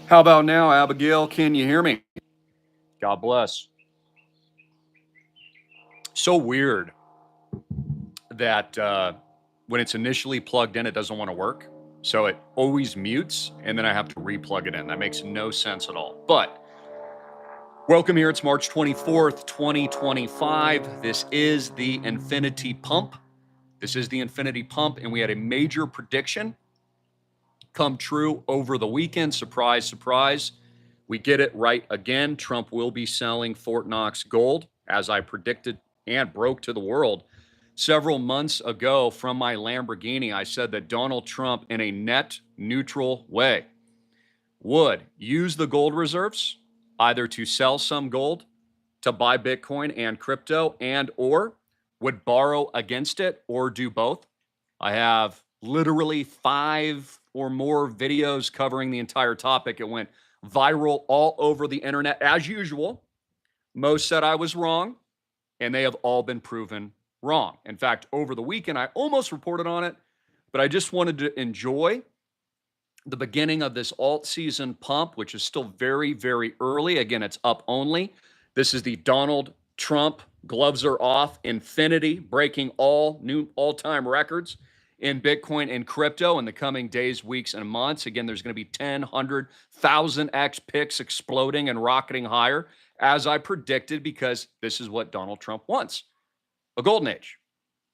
How about now, Abigail? Can you hear me? God bless. So weird that when it's initially plugged in, it doesn't want to work. So it always mutes, and then I have to re-plug it in. That makes no sense at all. But welcome here. It's March 24th, 2025. This is the Infinity Pump. And we had a major prediction come true over the weekend. Surprise, surprise. We get it right again. Trump will be selling Fort Knox gold, as I predicted and broke to the world. Several months ago from my Lamborghini, I said that Donald Trump, in a net neutral way, would use the gold reserves either to sell some gold, to buy Bitcoin and crypto, and or would borrow against it or do both. I have literally 5 or more videos covering the entire topic. It went viral all over the internet as usual. Most said I was wrong, and they have all been proven wrong. In fact, over the weekend, I almost reported on it, but I just wanted to enjoy the beginning of this alt season pump, which is still very, very early. Again, it's up only. This is the Donald Trump gloves are off infinity, breaking all new all-time records in Bitcoin and crypto in the coming days, weeks, and months. Again, there's going to be 10, 100, 1,000x picks exploding and rocketing higher, as I predicted, because this is what Donald Trump wants, a golden age.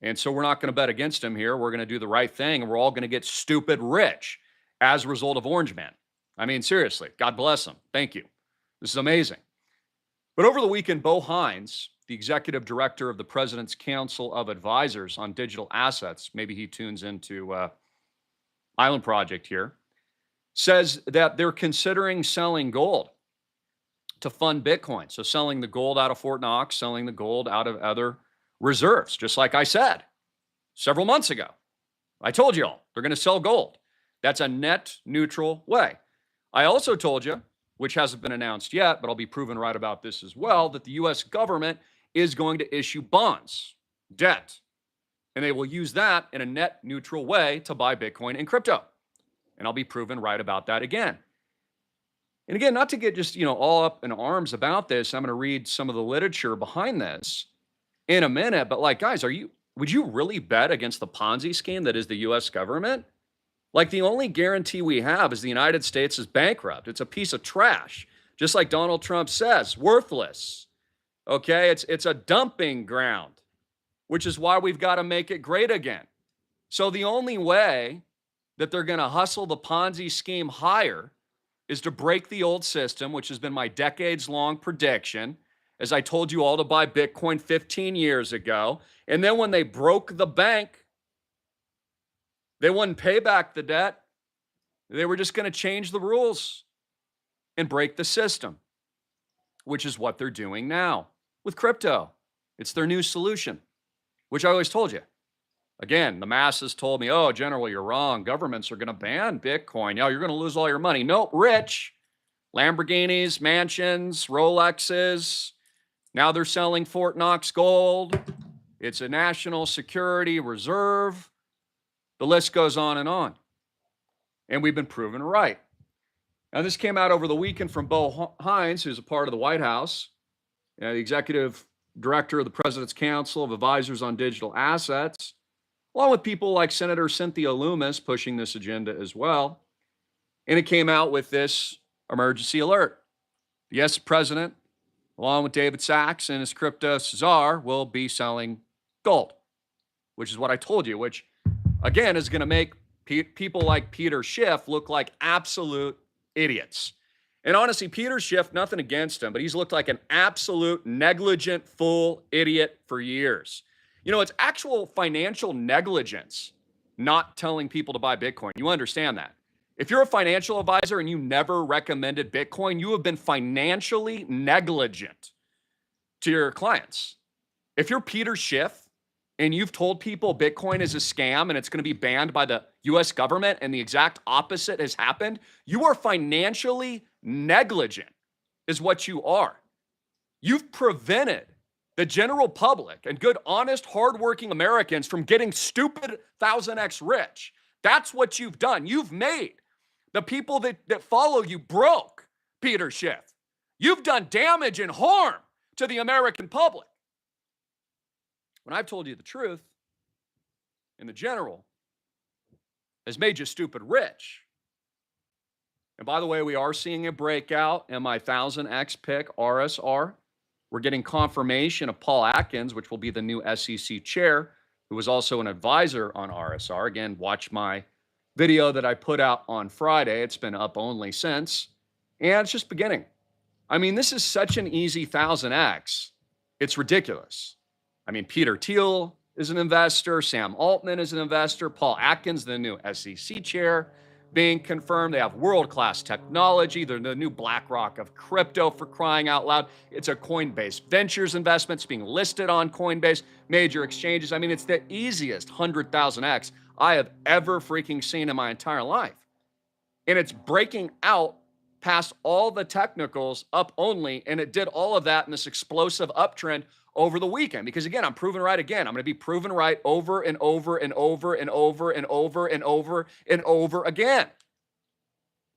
And so we're not going to bet against him here. We're going to do the right thing, and we're all going to get stupid rich as a result of Orange Man. I mean, seriously, God bless him. Thank you. This is amazing. But over the weekend, Bo Hines, the executive director of the President's Council of Advisors on Digital Assets, maybe he tunes into Island Project here, says that they're considering selling gold to fund Bitcoin. So selling the gold out of Fort Knox, selling the gold out of other reserves, just like I said several months ago. I told you all, they're going to sell gold. That's a net neutral way. I also told you, which hasn't been announced yet, but I'll be proven right about this as well, that the U.S. government is going to issue bonds, debt, and they will use that in a net neutral way to buy Bitcoin and crypto. And I'll be proven right about that again. And again, not to get just, all up in arms about this, I'm going to read some of the literature behind this in a minute, but guys, would you really bet against the Ponzi scheme that is the U.S. government? The only guarantee we have is the United States is bankrupt. It's a piece of trash, just like Donald Trump says, worthless. Okay, it's a dumping ground, which is why we've got to make it great again. So the only way that they're going to hustle the Ponzi scheme higher is to break the old system, which has been my decades-long prediction, as I told you all to buy Bitcoin 15 years ago. And then when they broke the bank, they wouldn't pay back the debt. They were just going to change the rules and break the system, which is what they're doing now with crypto. It's their new solution, which I always told you. Again, the masses told me, oh, General, you're wrong. Governments are going to ban Bitcoin. You're going to lose all your money. Nope, rich. Lamborghinis, mansions, Rolexes. Now they're selling Fort Knox gold. It's a national security reserve. The list goes on. And we've been proven right. Now, this came out over the weekend from Bo Hines, who's a part of the White House, the executive director of the President's Council of Advisors on Digital Assets, along with people like Senator Cynthia Loomis pushing this agenda as well. And it came out with this emergency alert. The U.S. president, along with David Sachs and his crypto czar, will be selling gold, which is what I told you, which again, is going to make people like Peter Schiff look like absolute idiots. And honestly, Peter Schiff, nothing against him, but he's looked like an absolute negligent fool idiot for years. It's actual financial negligence not telling people to buy Bitcoin. You understand that. If you're a financial advisor and you never recommended Bitcoin, you have been financially negligent to your clients. If you're Peter Schiff, and you've told people Bitcoin is a scam and it's going to be banned by the U.S. government, and the exact opposite has happened, you are financially negligent, is what you are. You've prevented the general public and good, honest, hardworking Americans from getting stupid 1,000x rich. That's what you've done. You've made The people that follow you broke, Peter Schiff. You've done damage and harm to the American public. When I've told you the truth, and the general has made you stupid rich. And by the way, we are seeing a breakout in my 1000X pick, RSR. We're getting confirmation of Paul Atkins, which will be the new SEC chair, who was also an advisor on RSR. Again, watch my video that I put out on Friday. It's been up only since. And it's just beginning. I mean, this is such an easy 1000X. It's ridiculous. I mean, Peter Thiel is an investor. Sam Altman is an investor. Paul Atkins, the new SEC chair, being confirmed. They have world-class technology. They're the new BlackRock of crypto, for crying out loud. It's a Coinbase Ventures investment. It's being listed on Coinbase, major exchanges. I mean, it's the easiest 100,000X I have ever freaking seen in my entire life. And it's breaking out past all the technicals up only, and it did all of that in this explosive uptrend over the weekend. Because again, I'm proven right again. I'm going to be proven right over and over and over and over and over and over and over again.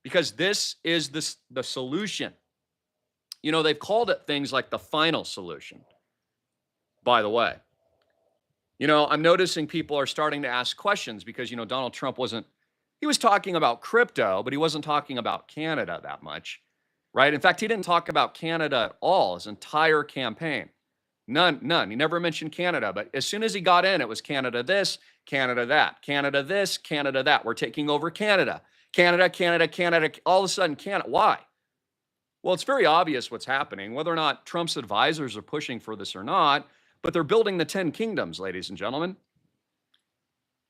Because this is the solution. You know, they've called it things like the final solution, by the way. You know, I'm noticing people are starting to ask questions because, you know, Donald Trump he was talking about crypto, but he wasn't talking about Canada that much, right? In fact, he didn't talk about Canada at all his entire campaign. None. He never mentioned Canada, but as soon as he got in, it was Canada this, Canada that, Canada this, Canada that. We're taking over Canada. Canada, all of a sudden Canada. Why? Well, it's very obvious what's happening, whether or not Trump's advisors are pushing for this or not, but they're building the 10 kingdoms, ladies and gentlemen.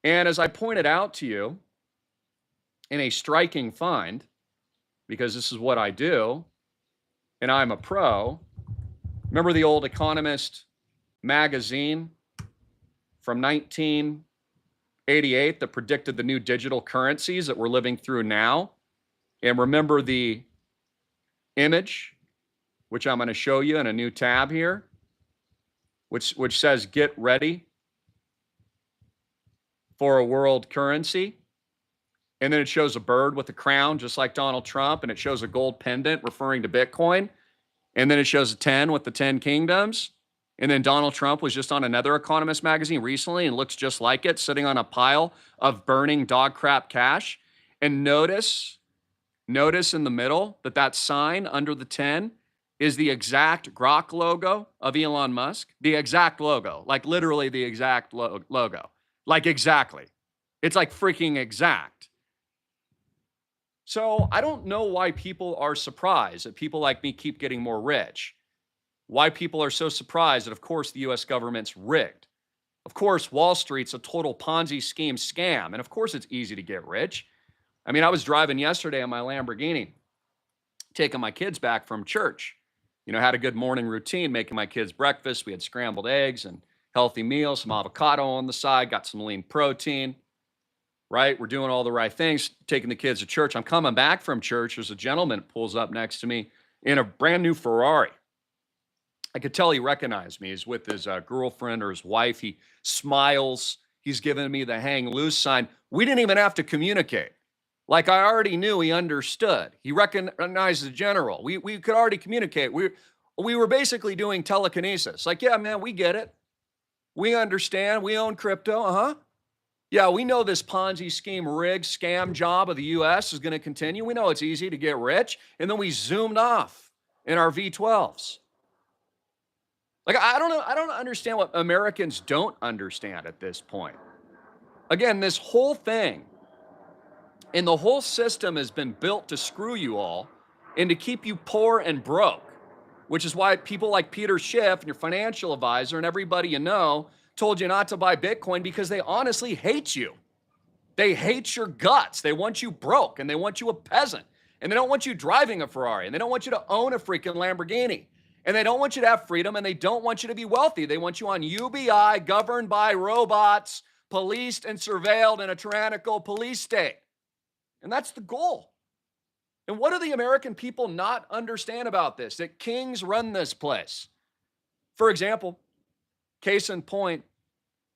And as I pointed out to you in a striking find, because this is what I do, and I'm a pro. Remember the old Economist magazine from 1988 that predicted the new digital currencies that we're living through now? And remember the image, which I'm going to show you in a new tab here, which says, "Get ready for a world currency." And then it shows a bird with a crown, just like Donald Trump, and it shows a gold pendant referring to Bitcoin. And then it shows a 10 with the 10 kingdoms. And then Donald Trump was just on another Economist magazine recently and looks just like it, sitting on a pile of burning dog crap cash. And notice in the middle that sign under the 10 is the exact Grok logo of Elon Musk. The exact logo, like literally the exact logo. Like exactly. It's like freaking exact. So I don't know why people are surprised that people like me keep getting more rich. Why people are so surprised that, of course, the U.S. government's rigged. Of course, Wall Street's a total Ponzi scheme scam. And of course, it's easy to get rich. I mean, I was driving yesterday in my Lamborghini, taking my kids back from church. You know, had a good morning routine, making my kids breakfast. We had scrambled eggs and healthy meals, some avocado on the side, got some lean protein. Right? We're doing all the right things, taking the kids to church. I'm coming back from church. There's a gentleman that pulls up next to me in a brand new Ferrari. I could tell he recognized me. He's with his girlfriend or his wife. He smiles. He's giving me the hang loose sign. We didn't even have to communicate. Like I already knew he understood. He recognized the general. We could already communicate. We were basically doing telekinesis. Like, yeah, man, we get it. We understand. We own crypto. Yeah, we know this Ponzi scheme rig scam job of the U.S. is going to continue. We know it's easy to get rich. And then we zoomed off in our V12s. Like, I don't know. I don't understand what Americans don't understand at this point. Again, this whole thing and the whole system has been built to screw you all and to keep you poor and broke, which is why people like Peter Schiff and your financial advisor and everybody you know told you not to buy Bitcoin, because they honestly hate you. They hate your guts. They want you broke, and they want you a peasant, and they don't want you driving a Ferrari, and they don't want you to own a freaking Lamborghini, and they don't want you to have freedom, and they don't want you to be wealthy. They want you on UBI, governed by robots, policed and surveilled in a tyrannical police state. And that's the goal. And what do the American people not understand about this? That kings run this place. For example, case in point,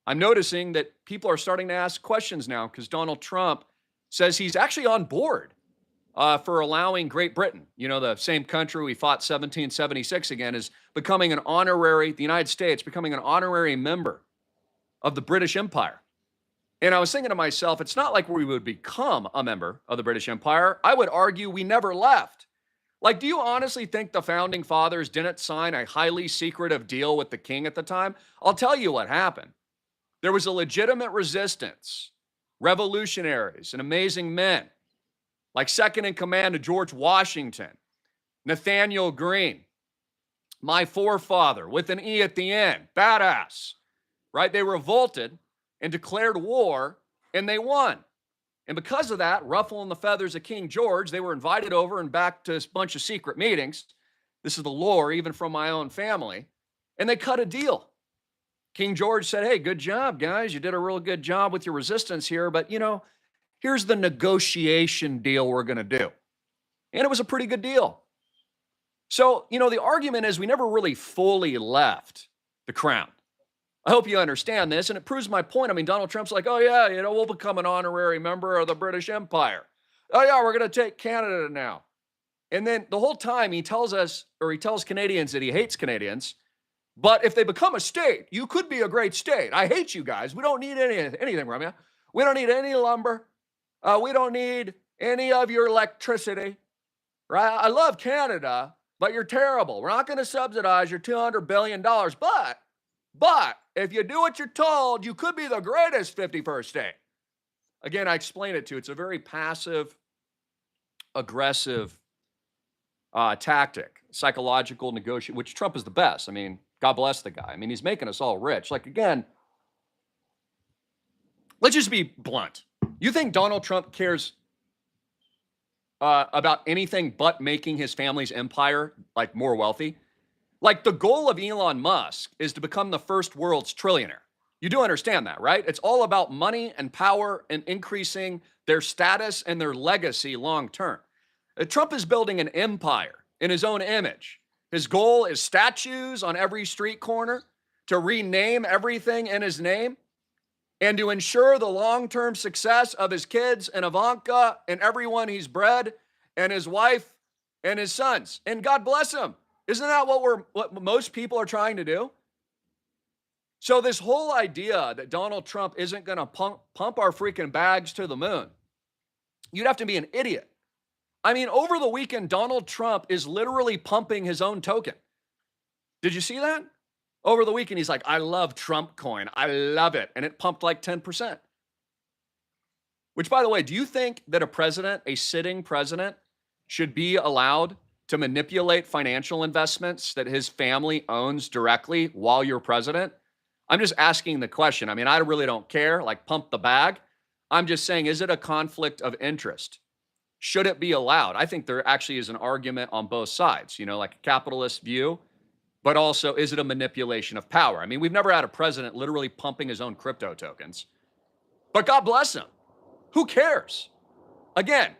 I'm noticing that people are starting to ask questions now because Donald Trump says he's actually on board for allowing Great Britain, the same country we fought 1776 again, is becoming an honorary, the United States becoming an honorary member of the British Empire. And I was thinking to myself, it's not like we would become a member of the British Empire. I would argue we never left. Like, do you honestly think the founding fathers didn't sign a highly secretive deal with the king at the time? I'll tell you what happened. There was a legitimate resistance, revolutionaries and amazing men, like second in command to George Washington, Nathaniel Greene, my forefather with an E at the end, badass, right? They revolted and declared war, and they won. And because of that, ruffling the feathers of King George, they were invited over and back to a bunch of secret meetings. This is the lore, even from my own family. And they cut a deal. King George said, hey, good job, guys. You did a real good job with your resistance here. But, here's the negotiation deal we're going to do. And it was a pretty good deal. So, the argument is we never really fully left the crown. I hope you understand this, and it proves my point. I mean, Donald Trump's like, oh, yeah, we'll become an honorary member of the British Empire. Oh, yeah, we're going to take Canada now. And then the whole time he tells Canadians that he hates Canadians, but if they become a state, you could be a great state. I hate you guys. We don't need anything from you. We don't need any lumber. We don't need any of your electricity, right? I love Canada, but you're terrible. We're not going to subsidize your $200 billion, but if you do what you're told, you could be the greatest 51st state. Again, I explain it to you. It's a very passive, aggressive tactic, psychological negotiation, which Trump is the best. I mean, God bless the guy. I mean, he's making us all rich. Like, again, let's just be blunt. You think Donald Trump cares about anything but making his family's empire, like, more wealthy? Like, the goal of Elon Musk is to become the first world's trillionaire. You do understand that, right? It's all about money and power and increasing their status and their legacy long term. Trump is building an empire in his own image. His goal is statues on every street corner, to rename everything in his name, and to ensure the long-term success of his kids and Ivanka and everyone he's bred and his wife and his sons. And God bless him. Isn't that what most people are trying to do? So this whole idea that Donald Trump isn't going to pump our freaking bags to the moon, you'd have to be an idiot. I mean, over the weekend, Donald Trump is literally pumping his own token. Did you see that? Over the weekend, he's like, I love Trump coin. I love it. And it pumped like 10%. Which, by the way, do you think that a sitting president, should be allowed to manipulate financial investments that his family owns directly while you're president? I'm just asking the question. I mean, I really don't care, like pump the bag. I'm just saying, is it a conflict of interest? Should it be allowed? I think there actually is an argument on both sides, like a capitalist view, but also, is it a manipulation of power? I mean, we've never had a president literally pumping his own crypto tokens, but God bless him. Who cares? Again,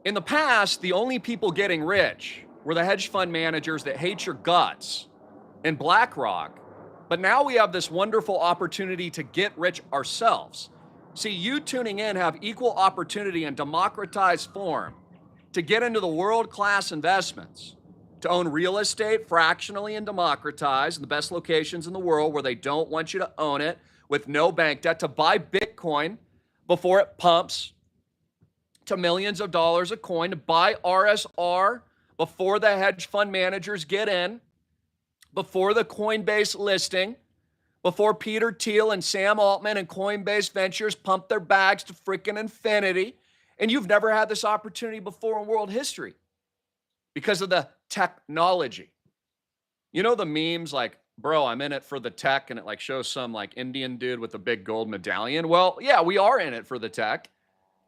in the past, the only people getting rich were the hedge fund managers that hate your guts and BlackRock. But now we have this wonderful opportunity to get rich ourselves. See, you tuning in have equal opportunity in democratized form to get into the world-class investments, to own real estate fractionally and democratized in the best locations in the world where they don't want you to own it with no bank debt, to buy Bitcoin before it pumps to millions of dollars a coin, to buy RSR before the hedge fund managers get in, before the Coinbase listing, before Peter Thiel and Sam Altman and Coinbase Ventures pump their bags to freaking infinity. And you've never had this opportunity before in world history because of the technology. You know the memes like, bro, I'm in it for the tech, and it like shows some like Indian dude with a big gold medallion. Well, yeah, we are in it for the tech,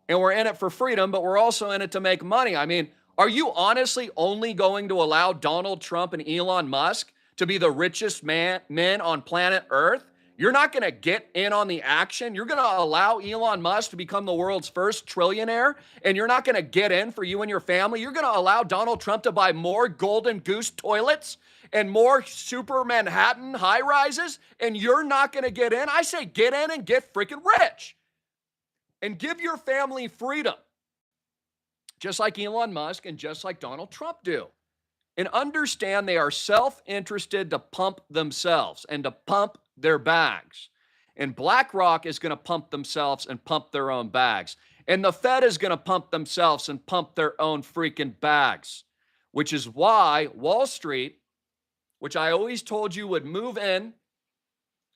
and we're in it for freedom, but we're also in it to make money. I mean, are you honestly only going to allow Donald Trump and Elon Musk to be the richest men on planet Earth? You're not going to get in on the action. You're going to allow Elon Musk to become the world's first trillionaire, and you're not going to get in for you and your family. You're going to allow Donald Trump to buy more Golden Goose toilets and more super Manhattan high rises, and you're not going to get in. I say get in and get freaking rich and give your family freedom. just like Elon Musk and just like Donald Trump do. And understand they are self-interested to pump themselves and to pump their bags. And BlackRock is going to pump themselves and pump their own bags. And the Fed is going to pump themselves and pump their own freaking bags, which is why Wall Street, which I always told you would move in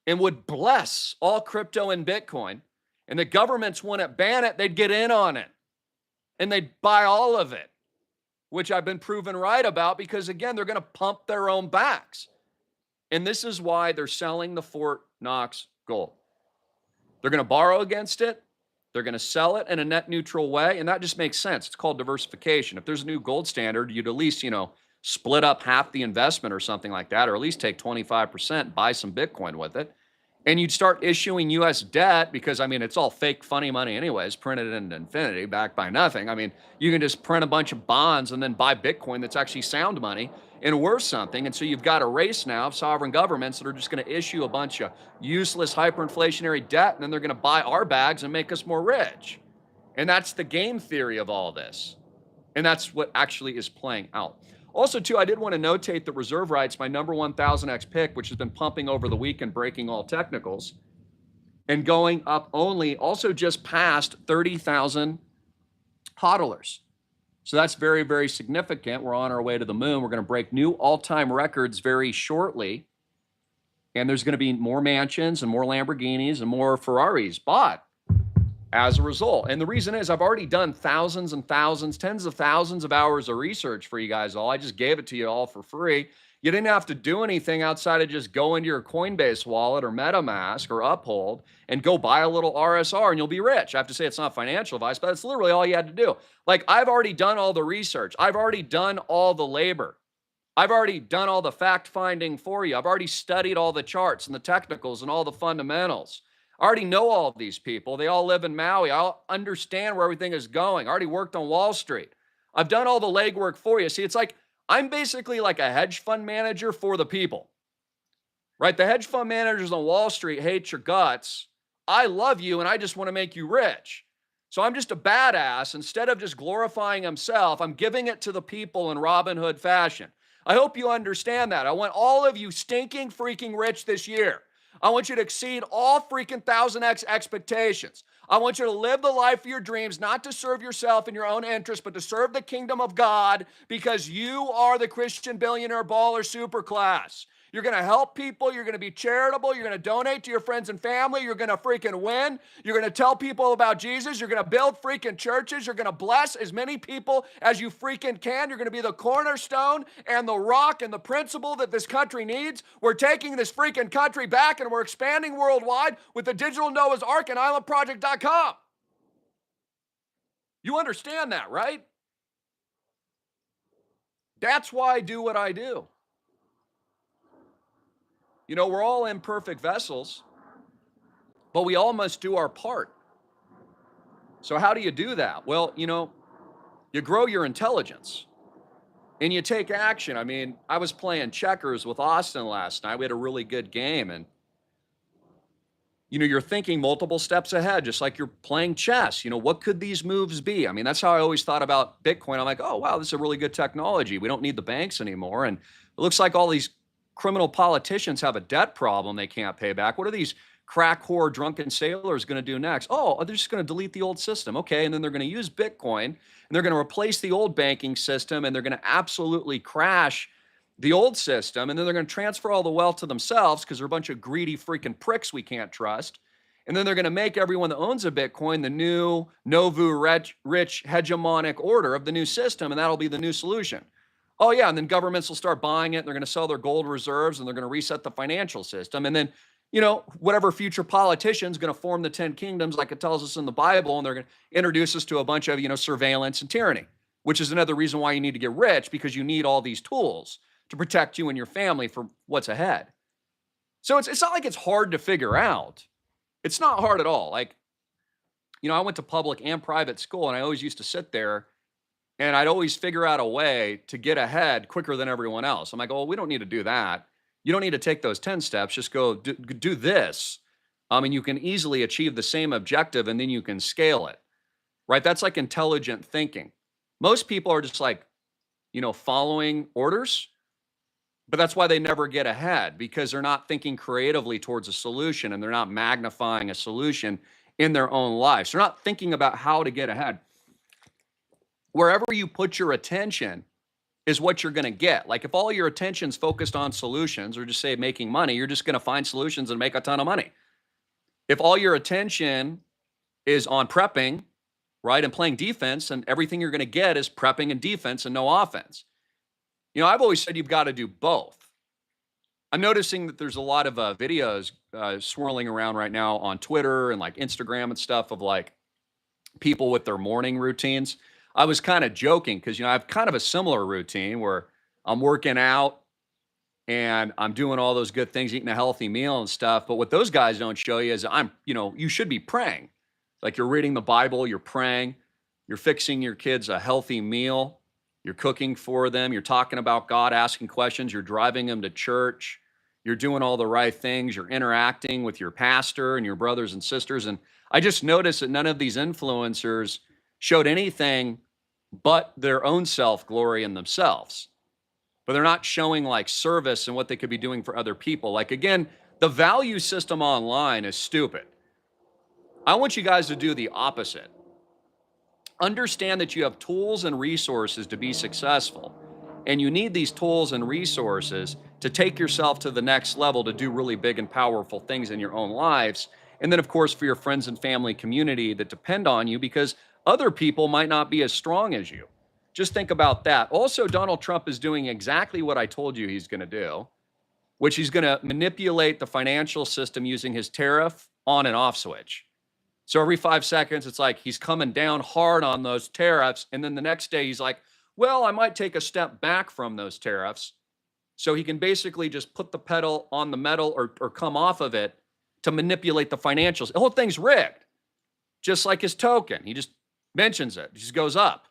and would bless all crypto and Bitcoin, and the governments wouldn't ban it, they'd get in on it and they'd buy all of it, which I've been proven right about because, again, they're going to pump their own backs. And this is why they're selling the Fort Knox gold. They're going to borrow against it. They're going to sell it in a net neutral way. And that just makes sense. It's called diversification. If there's a new gold standard, you'd at least, split up half the investment or something like that, or at least take 25%, buy some Bitcoin with it. And you'd start issuing U.S. debt because, it's all fake, funny money anyways, printed into infinity, backed by nothing. You can just print a bunch of bonds and then buy Bitcoin that's actually sound money and worth something. And so you've got a race now of sovereign governments that are just going to issue a bunch of useless hyperinflationary debt, and then they're going to buy our bags and make us more rich. And that's the game theory of all this. And that's what actually is playing out. Also, too, I did want to notate that Reserve Rights, my number 1000X pick, which has been pumping over the weekend, breaking all technicals, and going up only, also just passed 30,000 hodlers. So that's very, very significant. We're on our way to the moon. We're going to break new all-time records very shortly. And there's going to be more mansions and more Lamborghinis and more Ferraris bought as a result. And the reason is I've already done thousands and thousands, tens of thousands of hours of research for you guys all. I just gave it to you all for free. You didn't have to do anything outside of just go into your Coinbase wallet or MetaMask or Uphold and go buy a little RSR and you'll be rich. I have to say it's not financial advice, but it's literally all you had to do. Like, I've already done all the research. I've already done all the labor. I've already done all the fact finding for you. I've already studied all the charts and the technicals and all the fundamentals. I already know all of these people. They all live in Maui. I understand where everything is going. I already worked on Wall Street. I've done all the legwork for you. See, it's like I'm basically like a hedge fund manager for the people, right? The hedge fund managers on Wall Street hate your guts. I love you, and I just want to make you rich. So I'm just a badass. Instead of just glorifying himself, I'm giving it to the people in Robin Hood fashion. I hope you understand that. I want all of you stinking freaking rich this year. I want you to exceed all freaking 1000X expectations. I want you to live the life of your dreams, not to serve yourself and your own interests, but to serve the kingdom of God, because you are the Christian billionaire baller superclass. You're going to help people. You're going to be charitable. You're going to donate to your friends and family. You're going to freaking win. You're going to tell people about Jesus. You're going to build freaking churches. You're going to bless as many people as you freaking can. You're going to be the cornerstone and the rock and the principle that this country needs. We're taking this freaking country back, and we're expanding worldwide with the digital Noah's Ark and islandproject.com. You understand that, right? That's why I do what I do. We're all imperfect vessels, but we all must do our part. So how do you do that? Well, you grow your intelligence and you take action. I was playing checkers with Austin last night. We had a really good game, and you're thinking multiple steps ahead, just like you're playing chess. What could these moves be? That's how I always thought about Bitcoin. I'm like, oh, wow, this is a really good technology. We don't need the banks anymore. And it looks like all these criminal politicians have a debt problem they can't pay back. What are these crack whore drunken sailors going to do next? Oh, they're just going to delete the old system. Okay, and then they're going to use Bitcoin, and they're going to replace the old banking system, and they're going to absolutely crash the old system, and then they're going to transfer all the wealth to themselves because they're a bunch of greedy freaking pricks we can't trust. And then they're going to make everyone that owns a Bitcoin the new Novu rich hegemonic order of the new system, and that'll be the new solution. Oh, yeah, and then governments will start buying it, and they're going to sell their gold reserves, and they're going to reset the financial system. And then, whatever future politician's going to form the 10 kingdoms like it tells us in the Bible, and they're going to introduce us to a bunch of, surveillance and tyranny, which is another reason why you need to get rich, because you need all these tools to protect you and your family from what's ahead. So it's not like it's hard to figure out. It's not hard at all. Like, I went to public and private school, and I always used to sit there, and I'd always figure out a way to get ahead quicker than everyone else. I'm like, oh, we don't need to do that. You don't need to take those 10 steps. Just go do this. And you can easily achieve the same objective, and then you can scale it, right? That's like intelligent thinking. Most people are just like, following orders, but that's why they never get ahead, because they're not thinking creatively towards a solution, and they're not magnifying a solution in their own lives. They're not thinking about how to get ahead. Wherever you put your attention is what you're going to get. Like if all your attention's focused on solutions, or just say making money, you're just going to find solutions and make a ton of money. If all your attention is on prepping, right, and playing defense, and everything you're going to get is prepping and defense and no offense. I've always said you've got to do both. I'm noticing that there's a lot of videos swirling around right now on Twitter and like Instagram and stuff of like people with their morning routines. I was kind of joking because, I have kind of a similar routine where I'm working out and I'm doing all those good things, eating a healthy meal and stuff. But what those guys don't show you is you should be praying. Like you're reading the Bible, you're praying, you're fixing your kids a healthy meal, you're cooking for them, you're talking about God, asking questions, you're driving them to church, you're doing all the right things, you're interacting with your pastor and your brothers and sisters. And I just noticed that none of these influencers showed anything but their own self-glory in themselves. But they're not showing like service and what they could be doing for other people. Like, again, the value system online is stupid. I want you guys to do the opposite. Understand that you have tools and resources to be successful. And you need these tools and resources to take yourself to the next level, to do really big and powerful things in your own lives. And then, of course, for your friends and family community that depend on you, because other people might not be as strong as you. Just think about that. Also, Donald Trump is doing exactly what I told you he's going to do, which he's going to manipulate the financial system using his tariff on and off switch. So every 5 seconds, it's like he's coming down hard on those tariffs. And then the next day he's like, well, I might take a step back from those tariffs. So he can basically just put the pedal on the metal or come off of it to manipulate the financials. The whole thing's rigged, just like his token. He just mentions it. It just goes up.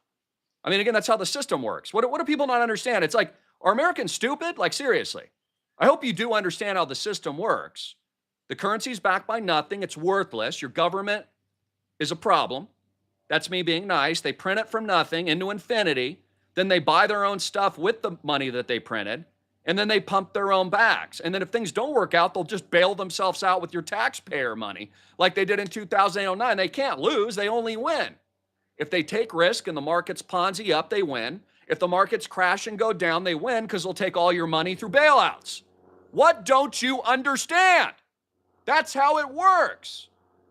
I mean, again, that's how the system works. What do people not understand? It's like, are Americans stupid? Like, seriously. I hope you do understand how the system works. The currency's backed by nothing. It's worthless. Your government is a problem. That's me being nice. They print it from nothing into infinity. Then they buy their own stuff with the money that they printed. And then they pump their own bags. And then if things don't work out, they'll just bail themselves out with your taxpayer money like they did in 2009. They can't lose. They only win. If they take risk and the markets Ponzi up, they win. If the markets crash and go down, they win because they'll take all your money through bailouts. What don't you understand? That's how it works.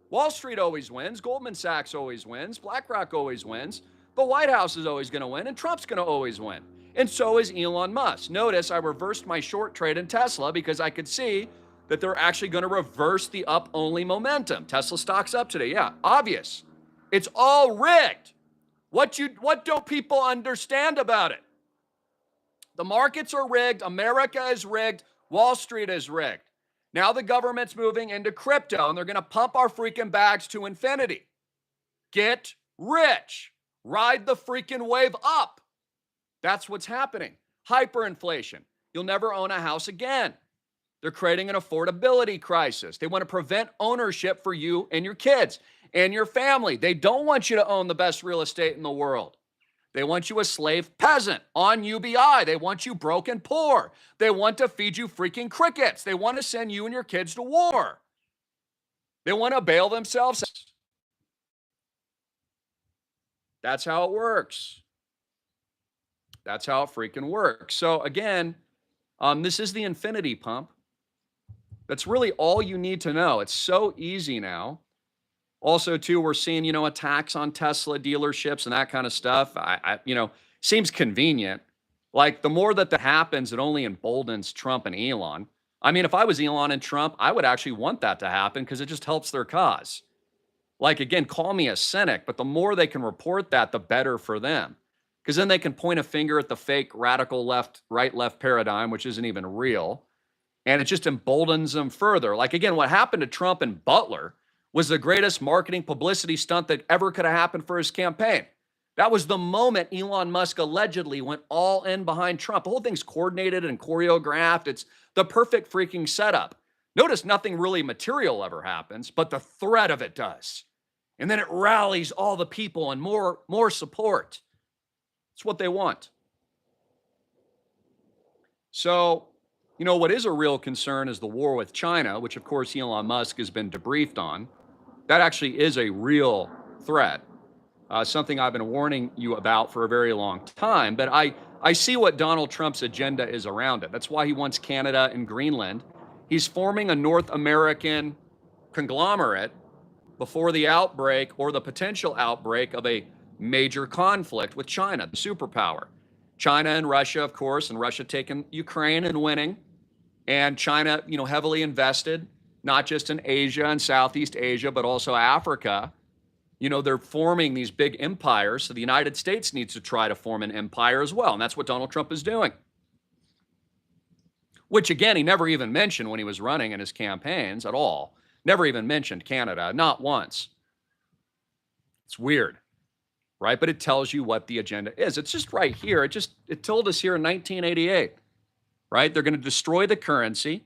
Wall Street always wins. Goldman Sachs always wins. BlackRock always wins. The White House is always going to win, and Trump's going to always win. And so is Elon Musk. Notice I reversed my short trade in Tesla because I could see that they're actually going to reverse the up-only momentum. Tesla stock's up today. Yeah, obvious. It's all rigged. What don't people understand about it? The markets are rigged. America is rigged. Wall Street is rigged. Now the government's moving into crypto, and they're going to pump our freaking bags to infinity. Get rich. Ride the freaking wave up. That's what's happening. Hyperinflation. You'll never own a house again. They're creating an affordability crisis. They want to prevent ownership for you and your kids and your family. They don't want you to own the best real estate in the world. They want you a slave peasant on UBI. They want you broke and poor. They want to feed you freaking crickets. They want to send you and your kids to war. They want to bail themselves out. That's how it works. That's how it freaking works. So again, this is the infinity pump. That's really all you need to know. It's so easy now. Also, too, we're seeing, attacks on Tesla dealerships and that kind of stuff. Seems convenient. Like the more that happens, it only emboldens Trump and Elon. I mean, if I was Elon and Trump, I would actually want that to happen because it just helps their cause. Like, again, call me a cynic, but the more they can report that, the better for them. Because then they can point a finger at the fake radical right-left paradigm, which isn't even real. And it just emboldens them further. Like, again, what happened to Trump and Butler was the greatest marketing publicity stunt that ever could have happened for his campaign. That was the moment Elon Musk allegedly went all in behind Trump. The whole thing's coordinated and choreographed. It's the perfect freaking setup. Notice nothing really material ever happens, but the threat of it does. And then it rallies all the people and more support. It's what they want. So, what is a real concern is the war with China, which of course Elon Musk has been debriefed on. That actually is a real threat, something I've been warning you about for a very long time. But I see what Donald Trump's agenda is around it. That's why he wants Canada and Greenland. He's forming a North American conglomerate before the outbreak or the potential outbreak of a major conflict with China, the superpower. China and Russia, of course, and Russia taking Ukraine and winning, and China, heavily invested, not just in Asia and Southeast Asia, but also Africa. They're forming these big empires, so the United States needs to try to form an empire as well, and that's what Donald Trump is doing. Which, again, he never even mentioned when he was running in his campaigns at all. Never even mentioned Canada, not once. It's weird, right? But it tells you what the agenda is. It's just right here. It told us here in 1988, right? They're going to destroy the currency,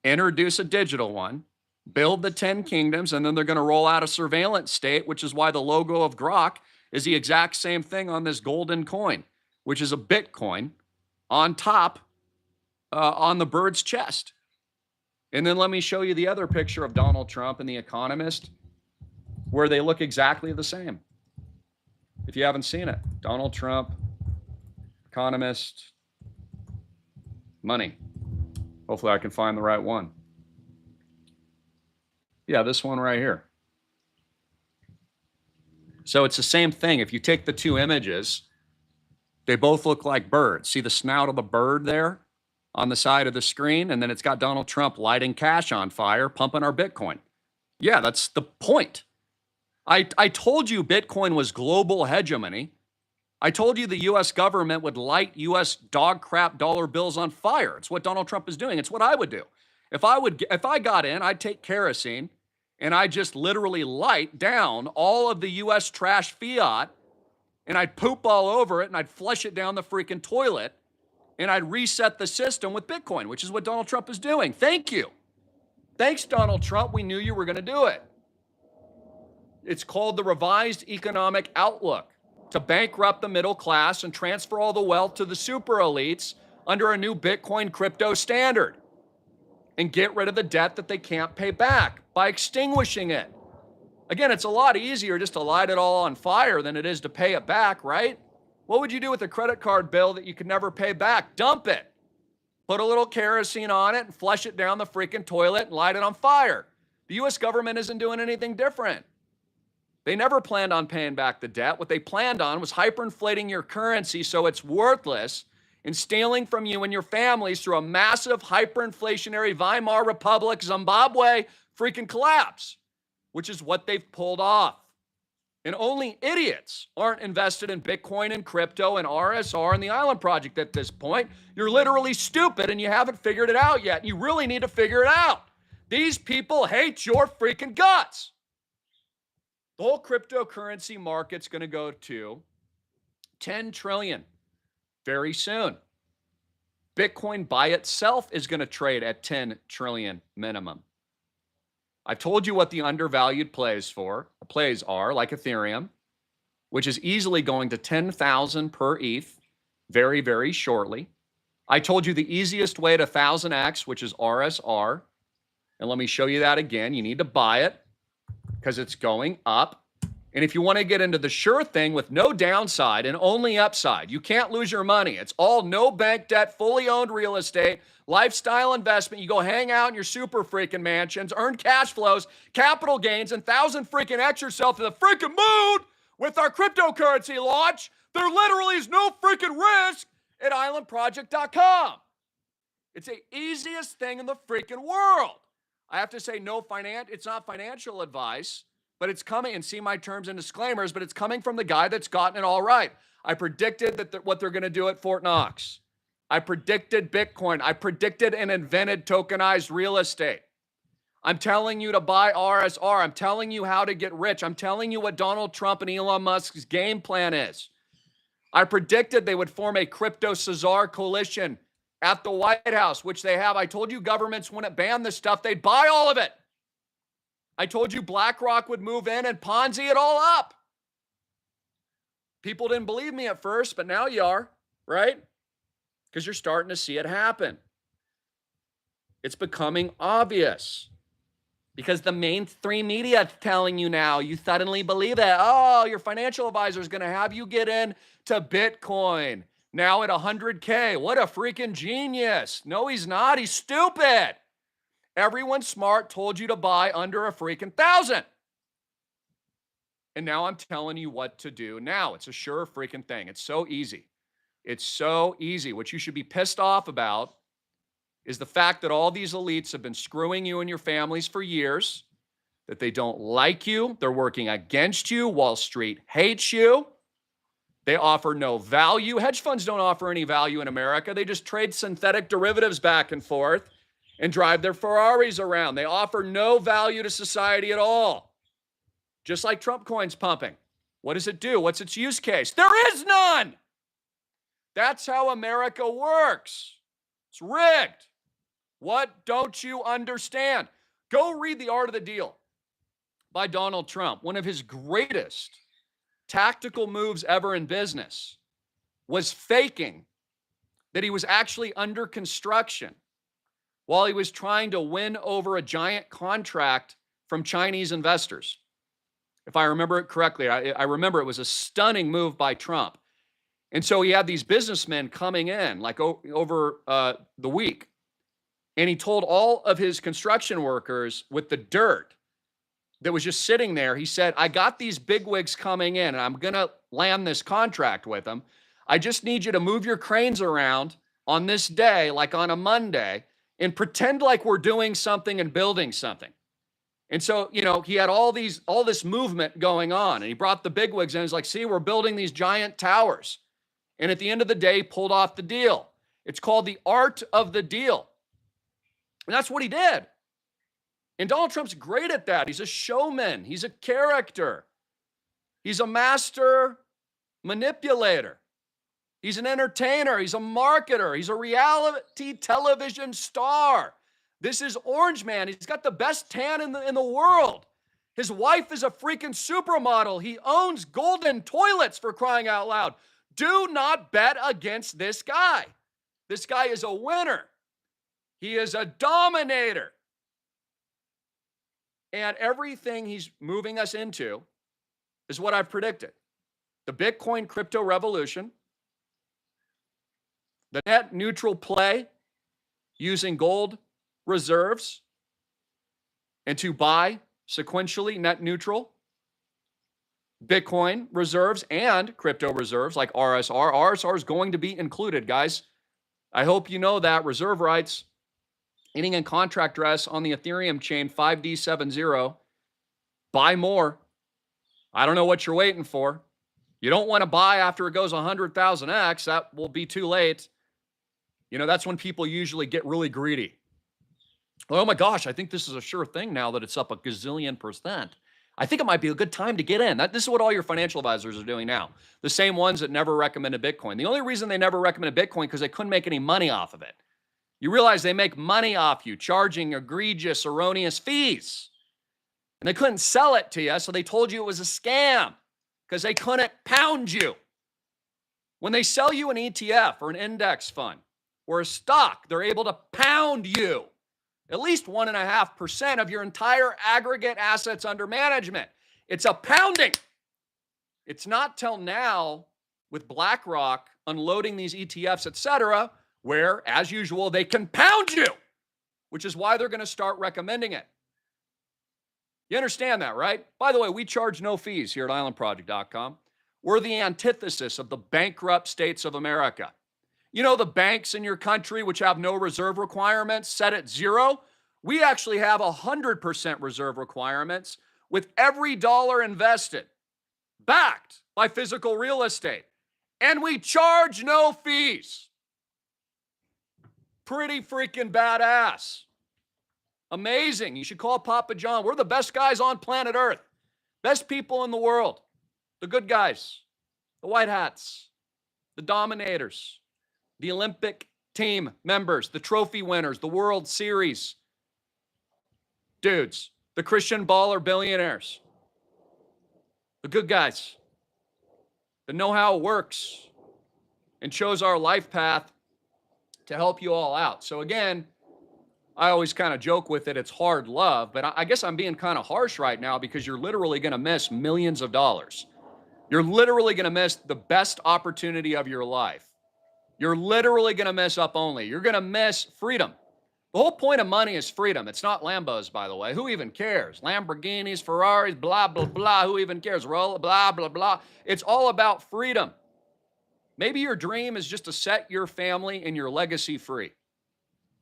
introduce a digital one, build the 10 kingdoms, and then they're going to roll out a surveillance state, which is why the logo of Grok is the exact same thing on this golden coin, which is a Bitcoin on top on the bird's chest. And then let me show you the other picture of Donald Trump and The Economist, where they look exactly the same. If you haven't seen it, Donald Trump, Economist, money. Hopefully I can find the right one. Yeah, this one right here. So it's the same thing. If you take the two images, they both look like birds. See the snout of the bird there on the side of the screen? And then it's got Donald Trump lighting cash on fire, pumping our Bitcoin. Yeah, that's the point. I told you Bitcoin was global hegemony. I told you the U.S. government would light U.S. dog crap dollar bills on fire. It's what Donald Trump is doing. It's what I would do. If I got in, I'd take kerosene and I'd just literally light down all of the U.S. trash fiat, and I'd poop all over it, and I'd flush it down the freaking toilet, and I'd reset the system with Bitcoin, which is what Donald Trump is doing. Thank you. Thanks, Donald Trump. We knew you were going to do it. It's called the Revised Economic Outlook, to bankrupt the middle class and transfer all the wealth to the super elites under a new Bitcoin crypto standard, and get rid of the debt that they can't pay back by extinguishing it. Again, it's a lot easier just to light it all on fire than it is to pay it back, right? What would you do with a credit card bill that you could never pay back? Dump it. Put a little kerosene on it and flush it down the freaking toilet and light it on fire. The U.S. government isn't doing anything different. They never planned on paying back the debt. What they planned on was hyperinflating your currency so it's worthless, and stealing from you and your families through a massive hyperinflationary Weimar Republic, Zimbabwe freaking collapse, which is what they've pulled off. And only idiots aren't invested in Bitcoin and crypto and RSR and the Island Project at this point. You're literally stupid and you haven't figured it out yet. You really need to figure it out. These people hate your freaking guts. The whole cryptocurrency market's going to go to 10 trillion very soon. Bitcoin by itself is going to trade at 10 trillion minimum. I've told you what the undervalued plays are, like Ethereum, which is easily going to 10,000 per ETH very, very shortly. I told you the easiest way to 1000x, which is RSR. And let me show you that again. You need to buy it because it's going up. And if you want to get into the sure thing with no downside and only upside, you can't lose your money. It's all no bank debt, fully owned real estate, lifestyle investment. You go hang out in your super freaking mansions, earn cash flows, capital gains, and 1000 freaking X yourself to the freaking moon with our cryptocurrency launch. There literally is no freaking risk at islandproject.com. It's the easiest thing in the freaking world. I have to say it's not financial advice, but it's coming, and see my terms and disclaimers, but it's coming from the guy that's gotten it all right. I predicted what they're going to do at Fort Knox. I predicted Bitcoin. I predicted and invented tokenized real estate. I'm telling you to buy RSR. I'm telling you how to get rich. I'm telling you what Donald Trump and Elon Musk's game plan is. I predicted they would form a crypto Cesar coalition at the White House, which they have. I told you governments wouldn't ban this stuff. They'd buy all of it. I told you BlackRock would move in and Ponzi it all up. People didn't believe me at first, but now you are, right? Because you're starting to see it happen. It's becoming obvious because the mainstream media is telling you now. You suddenly believe it. Oh, your financial advisor is going to have you get in to Bitcoin now at 100K. What a freaking genius. No, he's not. He's stupid. Everyone smart told you to buy under a freaking 1,000. And now I'm telling you what to do now. It's a sure freaking thing. It's so easy. It's so easy. What you should be pissed off about is the fact that all these elites have been screwing you and your families for years, that they don't like you, they're working against you, Wall Street hates you, they offer no value. Hedge funds don't offer any value in America. They just trade synthetic derivatives back and forth and drive their Ferraris around. They offer no value to society at all. Just like Trump coins pumping. What does it do? What's its use case? There is none. That's how America works. It's rigged. What don't you understand? Go read The Art of the Deal by Donald Trump. One of his greatest tactical moves ever in business was faking that he was actually under construction while he was trying to win over a giant contract from Chinese investors. If I remember it correctly, I remember it was a stunning move by Trump. And so he had these businessmen coming in like over the week. And he told all of his construction workers with the dirt that was just sitting there, he said, I got these bigwigs coming in and I'm going to land this contract with them. I just need you to move your cranes around on this day, like on a Monday, and pretend like we're doing something and building something. And so, he had all this movement going on, and he brought the bigwigs in. He's like, see, we're building these giant towers. And at the end of the day, pulled off the deal. It's called the art of the deal. And that's what he did. And Donald Trump's great at that. He's a showman. He's a character. He's a master manipulator. He's an entertainer. He's a marketer. He's a reality television star. This is Orange Man. He's got the best tan in the world. His wife is a freaking supermodel. He owns golden toilets, for crying out loud. Do not bet against this guy. This guy is a winner. He is a dominator. And everything he's moving us into is what I've predicted. The Bitcoin crypto revolution, the net neutral play using gold reserves and to buy sequentially net neutral Bitcoin reserves and crypto reserves like RSR. RSR is going to be included, guys. I hope you know that. Reserve rights, ending in contract address on the Ethereum chain 5D70. Buy more. I don't know what you're waiting for. You don't want to buy after it goes 100,000x. That will be too late. That's when people usually get really greedy. Oh my gosh, I think this is a sure thing now that it's up a gazillion %. I think it might be a good time to get in. This is what all your financial advisors are doing now. The same ones that never recommended Bitcoin. The only reason they never recommended Bitcoin because they couldn't make any money off of it. You realize they make money off you, charging egregious, erroneous fees. And they couldn't sell it to you, so they told you it was a scam because they couldn't pound you. When they sell you an ETF or an index fund or a stock, they're able to pound you. At least 1.5% of your entire aggregate assets under management. It's a pounding. It's not till now with BlackRock unloading these ETFs, etc., where, as usual, they can pound you, which is why they're going to start recommending it. You understand that, right? By the way, we charge no fees here at islandproject.com. We're the antithesis of the bankrupt states of America. The banks in your country which have no reserve requirements set at 0, we actually have 100% reserve requirements with every dollar invested, backed by physical real estate. And we charge no fees. Pretty freaking badass. Amazing. You should call Papa John. We're the best guys on planet Earth. Best people in the world. The good guys. The white hats. The dominators. The Olympic team members, the trophy winners, the World Series dudes, the Christian baller billionaires, the good guys. that know how it works and chose our life path to help you all out. So again, I always kind of joke with it, it's hard love, but I guess I'm being kind of harsh right now because you're literally going to miss millions of dollars. You're literally going to miss the best opportunity of your life. You're literally going to miss up only. You're going to miss freedom. The whole point of money is freedom. It's not Lambos, by the way. Who even cares? Lamborghinis, Ferraris, blah, blah, blah. Who even cares? Blah, blah, blah. It's all about freedom. Maybe your dream is just to set your family and your legacy free.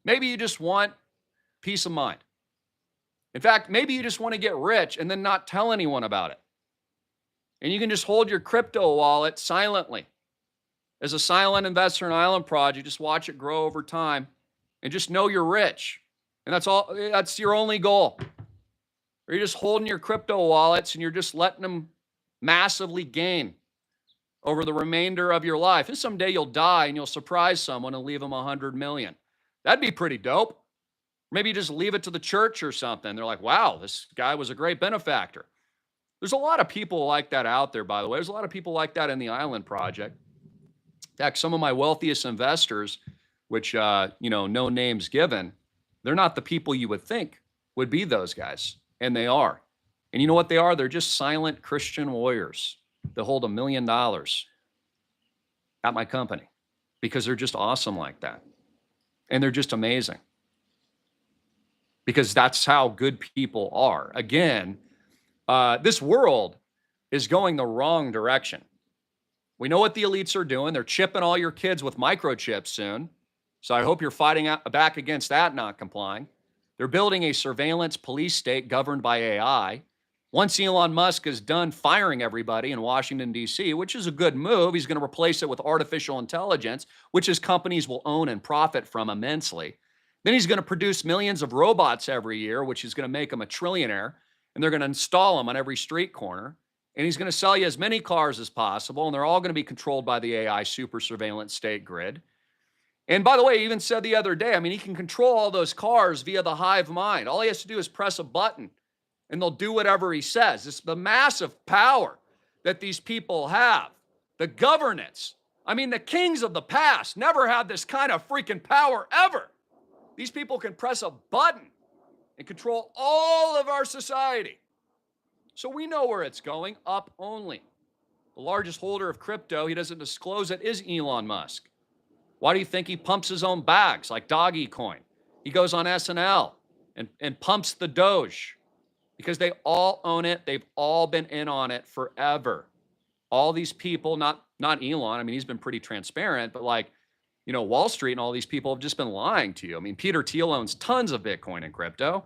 Maybe you just want peace of mind. In fact, maybe you just want to get rich and then not tell anyone about it. And you can just hold your crypto wallet silently. As a silent investor in Island Project, just watch it grow over time and just know you're rich. And that's all. That's your only goal. Or you're just holding your crypto wallets and you're just letting them massively gain over the remainder of your life. And someday you'll die and you'll surprise someone and leave them 100 million. That'd be pretty dope. Maybe you just leave it to the church or something. They're like, wow, this guy was a great benefactor. There's a lot of people like that out there, by the way. There's a lot of people like that in the Island Project. In fact, some of my wealthiest investors, which, no names given, they're not the people you would think would be those guys. And they are. And you know what they are? They're just silent Christian warriors that hold $1 million at my company because they're just awesome like that. And they're just amazing. Because that's how good people are. Again, this world is going the wrong direction. We know what the elites are doing. They're chipping all your kids with microchips soon. So I hope you're fighting back against that, not complying. They're building a surveillance police state governed by AI. Once Elon Musk is done firing everybody in Washington, D.C., which is a good move, he's going to replace it with artificial intelligence, which his companies will own and profit from immensely. Then he's going to produce millions of robots every year, which is going to make him a trillionaire, and they're going to install them on every street corner. And he's going to sell you as many cars as possible, and they're all going to be controlled by the AI super surveillance state grid. And by the way, he even said the other day, he can control all those cars via the hive mind. All he has to do is press a button, and they'll do whatever he says. It's the massive power that these people have. The governance. The kings of the past never had this kind of freaking power ever. These people can press a button and control all of our society. So we know where it's going, up only. The largest holder of crypto, he doesn't disclose it, is Elon Musk. Why do you think he pumps his own bags like Doggy Coin? He goes on SNL and pumps the Doge because they all own it. They've all been in on it forever. All these people, not Elon, he's been pretty transparent, but Wall Street and all these people have just been lying to you. Peter Thiel owns tons of Bitcoin and crypto.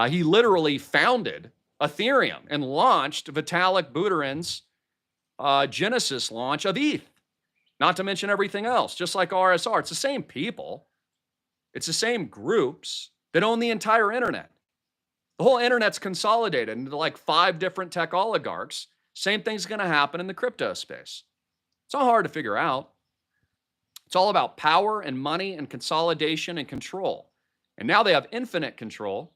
He literally founded Ethereum and launched Vitalik Buterin's Genesis launch of ETH, not to mention everything else, just like RSR. It's the same people. It's the same groups that own the entire internet. The whole internet's consolidated into 5 different tech oligarchs. Same thing's going to happen in the crypto space. It's not hard to figure out. It's all about power and money and consolidation and control. And now they have infinite control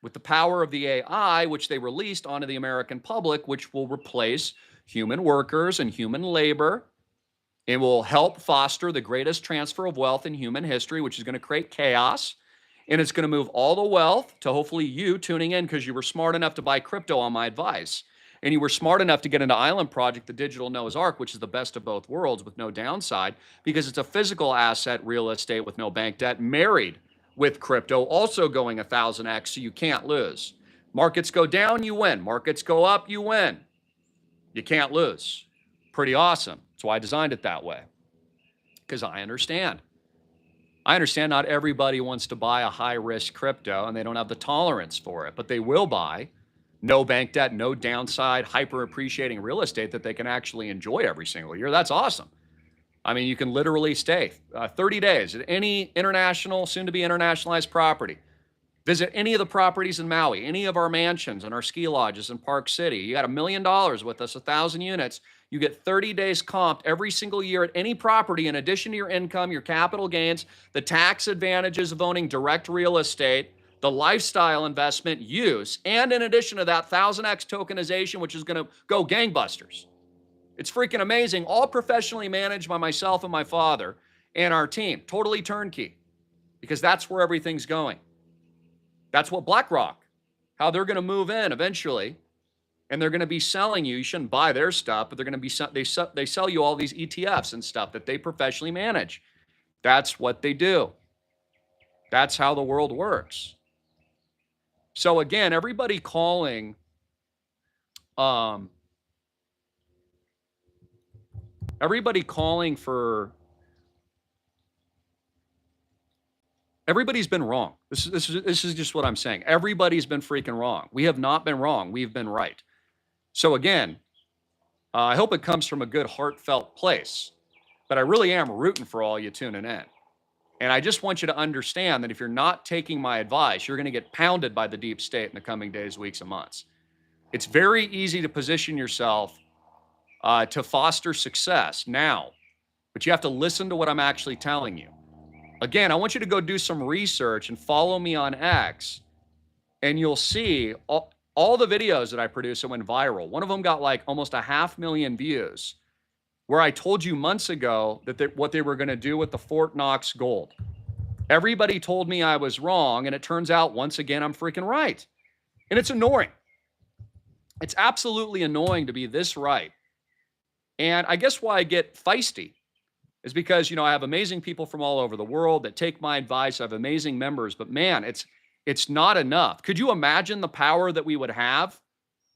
with the power of the AI, which they released onto the American public, which will replace human workers and human labor. It will help foster the greatest transfer of wealth in human history, which is going to create chaos. And it's going to move all the wealth to hopefully you tuning in because you were smart enough to buy crypto on my advice. And you were smart enough to get into Island Project, the digital Noah's Ark, which is the best of both worlds with no downside because it's a physical asset, real estate with no bank debt, married with crypto, also going 1,000x, so you can't lose. Markets go down, you win. Markets go up, you win. You can't lose. Pretty awesome. That's why I designed it that way. Because I understand. Not everybody wants to buy a high-risk crypto, and they don't have the tolerance for it, but they will buy no bank debt, no downside, hyper-appreciating real estate that they can actually enjoy every single year. That's awesome. You can literally stay 30 days at any international, soon-to-be internationalized property. Visit any of the properties in Maui, any of our mansions and our ski lodges in Park City. You got $1 million with us, 1,000 units. You get 30 days comped every single year at any property in addition to your income, your capital gains, the tax advantages of owning direct real estate, the lifestyle investment use, and in addition to that, 1,000x tokenization, which is going to go gangbusters. It's freaking amazing. All professionally managed by myself and my father and our team. Totally turnkey. Because that's where everything's going. That's what BlackRock, how they're going to move in eventually, and they're going to be selling you. You shouldn't buy their stuff, but they're going to be they sell you all these ETFs and stuff that they professionally manage. That's what they do. That's how the world works. So again, everybody calling, everybody's been wrong. This is just what I'm saying. Everybody's been freaking wrong. We have not been wrong. We've been right. So again, I hope it comes from a good, heartfelt place. But I really am rooting for all you tuning in. And I just want you to understand that if you're not taking my advice, you're going to get pounded by the deep state in the coming days, weeks, and months. It's very easy to position yourself to foster success now, but you have to listen to what I'm actually telling you. Again, I want you to go do some research and follow me on X, and you'll see all the videos that I produced that went viral. One of them got like almost 500,000 views, where I told you months ago that what they were going to do with the Fort Knox gold. Everybody told me I was wrong, and it turns out, once again, I'm freaking right. And it's annoying. It's absolutely annoying to be this right. And I guess why I get feisty is because, I have amazing people from all over the world that take my advice. I have amazing members, but man, it's not enough. Could you imagine the power that we would have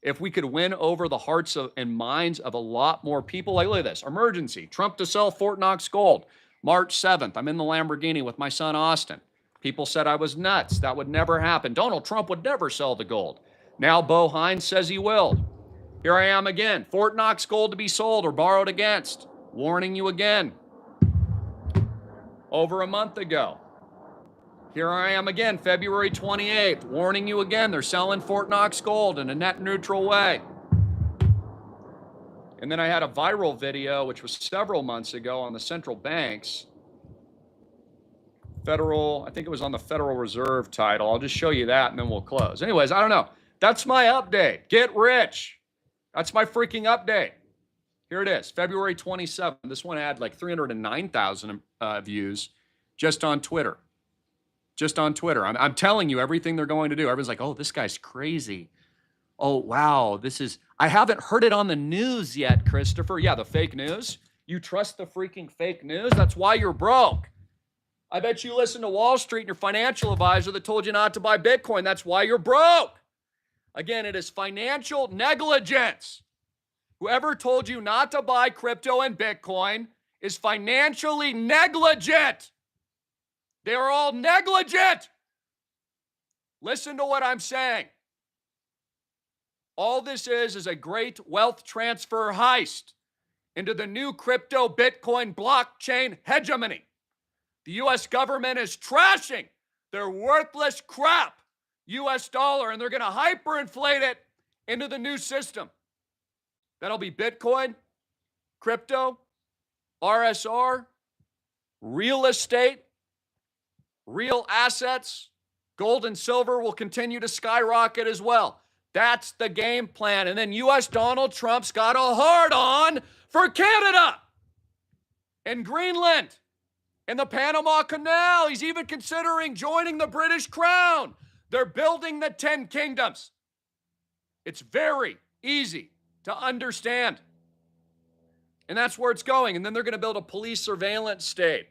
if we could win over the hearts and minds of a lot more people? Like, look at this. Emergency. Trump to sell Fort Knox gold. March 7th. I'm in the Lamborghini with my son, Austin. People said I was nuts. That would never happen. Donald Trump would never sell the gold. Now Bo Hines says he will. Here I am again. Fort Knox gold to be sold or borrowed against. Warning you again. Over a month ago. Here I am again, February 28th, warning you again. They're selling Fort Knox gold in a net neutral way. And then I had a viral video, which was several months ago, on the central banks. I think it was on the Federal Reserve title. I'll just show you that and then we'll close. Anyways, I don't know. That's my update. Get rich. That's my freaking update. Here it is, February 27th. This one had like 309,000 views just on Twitter. Just on Twitter. I'm telling you everything they're going to do. Everyone's like, oh, this guy's crazy. Oh, wow, I haven't heard it on the news yet, Christopher. Yeah, the fake news. You trust the freaking fake news? That's why you're broke. I bet you listen to Wall Street and your financial advisor that told you not to buy Bitcoin. That's why you're broke. Again, it is financial negligence. Whoever told you not to buy crypto and Bitcoin is financially negligent. They are all negligent. Listen to what I'm saying. All this is a great wealth transfer heist into the new crypto Bitcoin blockchain hegemony. The U.S. government is trashing their worthless crap U.S. dollar, and they're going to hyperinflate it into the new system. That'll be Bitcoin, crypto, RSR, real estate, real assets, gold and silver will continue to skyrocket as well. That's the game plan. And then U.S. Donald Trump's got a hard-on for Canada and Greenland and the Panama Canal. He's even considering joining the British Crown. They're building the 10 kingdoms. It's very easy to understand. And that's where it's going. And then they're going to build a police surveillance state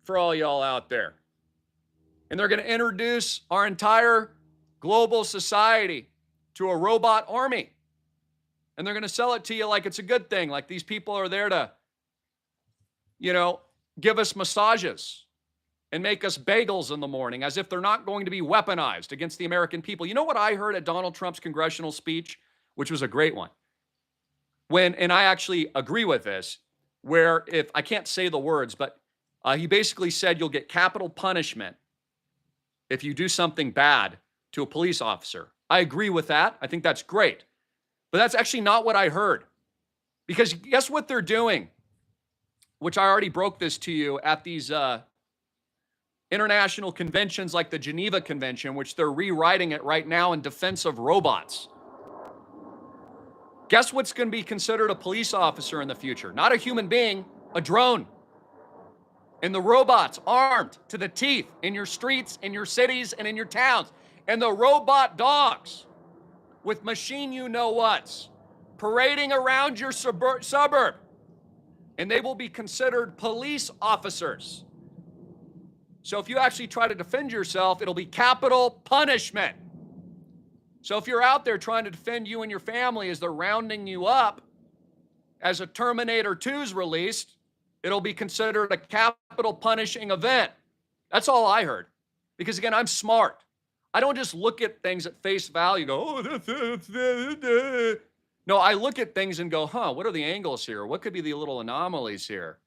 for all y'all out there. And they're going to introduce our entire global society to a robot army. And they're going to sell it to you like it's a good thing, like these people are there to, give us massages and make us bagels in the morning, as if they're not going to be weaponized against the American people. You know what I heard at Donald Trump's congressional speech, which was a great one? And I actually agree with this, where if I can't say the words, but he basically said you'll get capital punishment if you do something bad to a police officer. I agree with that. I think that's great. But that's actually not what I heard. Because guess what they're doing? Which I already broke this to you at these international conventions like the Geneva Convention, which they're rewriting it right now in defense of robots. Guess what's going to be considered a police officer in the future? Not a human being, a drone. And the robots armed to the teeth in your streets, in your cities, and in your towns. And the robot dogs with machine you-know-whats parading around your suburb. And they will be considered police officers. So if you actually try to defend yourself, it'll be capital punishment. So if you're out there trying to defend you and your family as they're rounding you up, as a Terminator 2 is released, it'll be considered a capital punishing event. That's all I heard. Because again, I'm smart. I don't just look at things at face value and go, oh, that's. No, I look at things and go, what are the angles here? What could be the little anomalies here?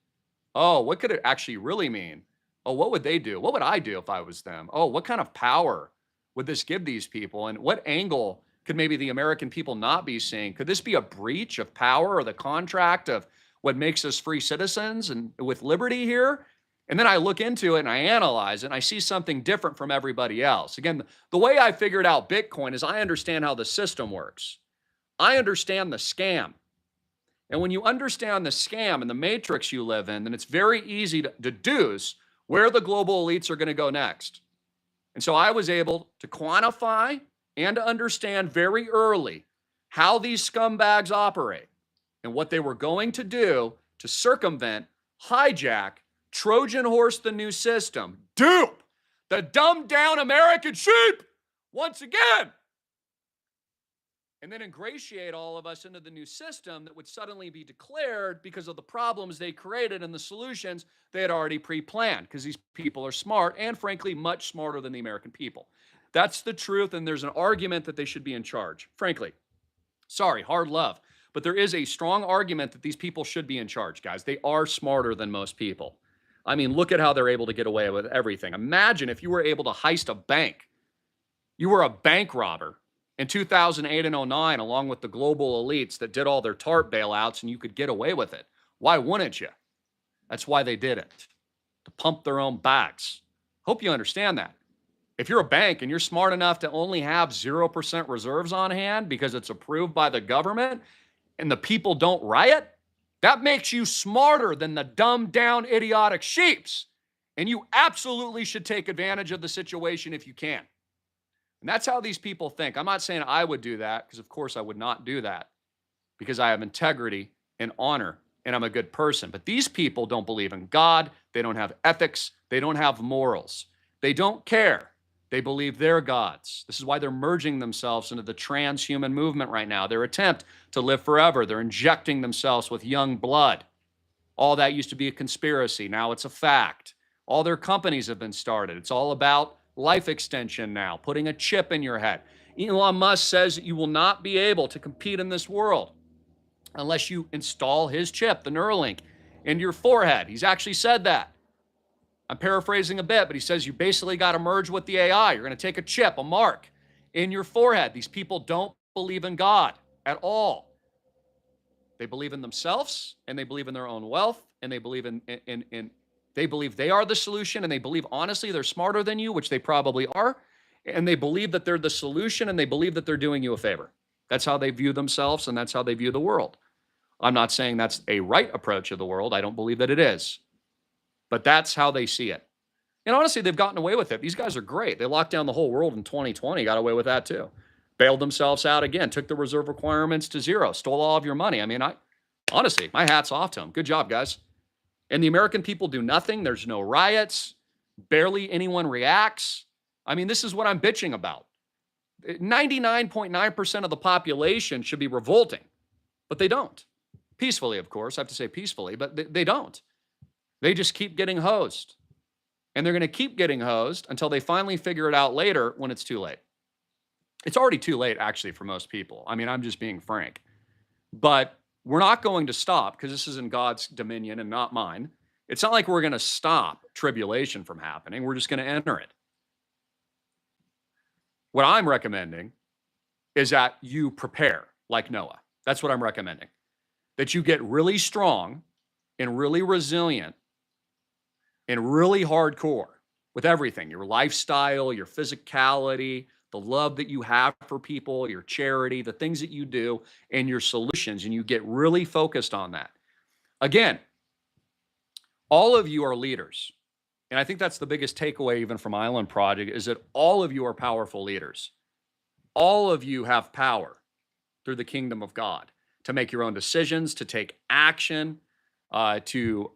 Oh, what could it actually really mean? Oh, what would they do? What would I do if I was them? Oh, what kind of power would this give these people? And what angle could maybe the American people not be seeing? Could this be a breach of power or the contract of what makes us free citizens and with liberty here? And then I look into it and I analyze it and I see something different from everybody else. Again, the way I figured out Bitcoin is I understand how the system works. I understand the scam. And when you understand the scam and the matrix you live in, then it's very easy to deduce where the global elites are going to go next. And so I was able to quantify and to understand very early how these scumbags operate and what they were going to do to circumvent, hijack, Trojan horse the new system, dupe the dumbed down American sheep once again, and then ingratiate all of us into the new system that would suddenly be declared because of the problems they created and the solutions they had already pre-planned, because these people are smart and frankly much smarter than the American people. That's the truth, and there's an argument that they should be in charge. Frankly, sorry, hard love, but there is a strong argument that these people should be in charge, guys. They are smarter than most people. I mean, look at how they're able to get away with everything. Imagine if you were able to heist a bank. You were a bank robber in 2008 and 2009, along with the global elites that did all their TARP bailouts, and you could get away with it. Why wouldn't you? That's why they did it, to pump their own backs. Hope you understand that. If you're a bank and you're smart enough to only have 0% reserves on hand because it's approved by the government and the people don't riot, that makes you smarter than the dumbed down idiotic sheeps. And you absolutely should take advantage of the situation if you can. And that's how these people think. I'm not saying I would do that, because of course I would not do that, because I have integrity and honor and I'm a good person. But these people don't believe in God. They don't have ethics. They don't have morals. They don't care. They believe they're gods. This is why they're merging themselves into the transhuman movement right now. Their attempt to live forever. They're injecting themselves with young blood. All that used to be a conspiracy. Now it's a fact. All their companies have been started. It's all about life extension now, putting a chip in your head. Elon Musk says that you will not be able to compete in this world unless you install his chip, the Neuralink, into your forehead. He's actually said that. I'm paraphrasing a bit, but he says you basically got to merge with the AI. You're going to take a chip, a mark in your forehead. These people don't believe in God at all. They believe in themselves, and they believe in their own wealth, and they believe they believe they are the solution, and they believe honestly they're smarter than you, which they probably are, and they believe that they're the solution, and they believe that they're doing you a favor. That's how they view themselves, and that's how they view the world. I'm not saying that's a right approach of the world. I don't believe that it is. But that's how they see it. And honestly, they've gotten away with it. These guys are great. They locked down the whole world in 2020, got away with that too. Bailed themselves out again, took the reserve requirements to zero, stole all of your money. I mean, honestly, my hat's off to them. Good job, guys. And the American people do nothing. There's no riots. Barely anyone reacts. I mean, this is what I'm bitching about. 99.9% of the population should be revolting, but they don't. Peacefully, of course. I have to say peacefully, but they don't. They just keep getting hosed. And they're going to keep getting hosed until they finally figure it out later when it's too late. It's already too late, actually, for most people. I mean, I'm just being frank. But we're not going to stop, because this is in God's dominion and not mine. It's not like we're going to stop tribulation from happening. We're just going to enter it. What I'm recommending is that you prepare like Noah. That's what I'm recommending. That you get really strong and really resilient and really hardcore with everything, your lifestyle, your physicality, the love that you have for people, your charity, the things that you do, and your solutions, and you get really focused on that. Again, all of you are leaders. And I think that's the biggest takeaway even from Island Project is that all of you are powerful leaders. All of you have power through the kingdom of God to make your own decisions, to take action, to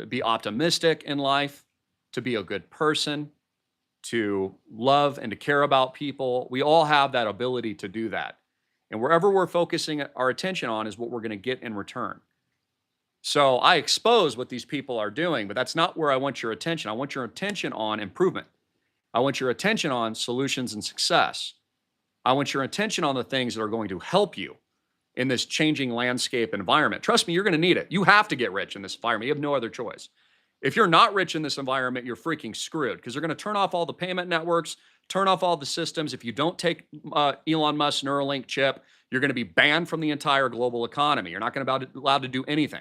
be optimistic in life, to be a good person, to love and to care about people. We all have that ability to do that. And wherever we're focusing our attention on is what we're going to get in return. So I expose what these people are doing, but that's not where I want your attention. I want your attention on improvement. I want your attention on solutions and success. I want your attention on the things that are going to help you in this changing landscape environment. Trust me, you're going to need it. You have to get rich in this environment. You have no other choice. If you're not rich in this environment, you're freaking screwed because they're going to turn off all the payment networks, turn off all the systems. If you don't take Elon Musk's Neuralink chip, you're going to be banned from the entire global economy. You're not going to be allowed to do anything,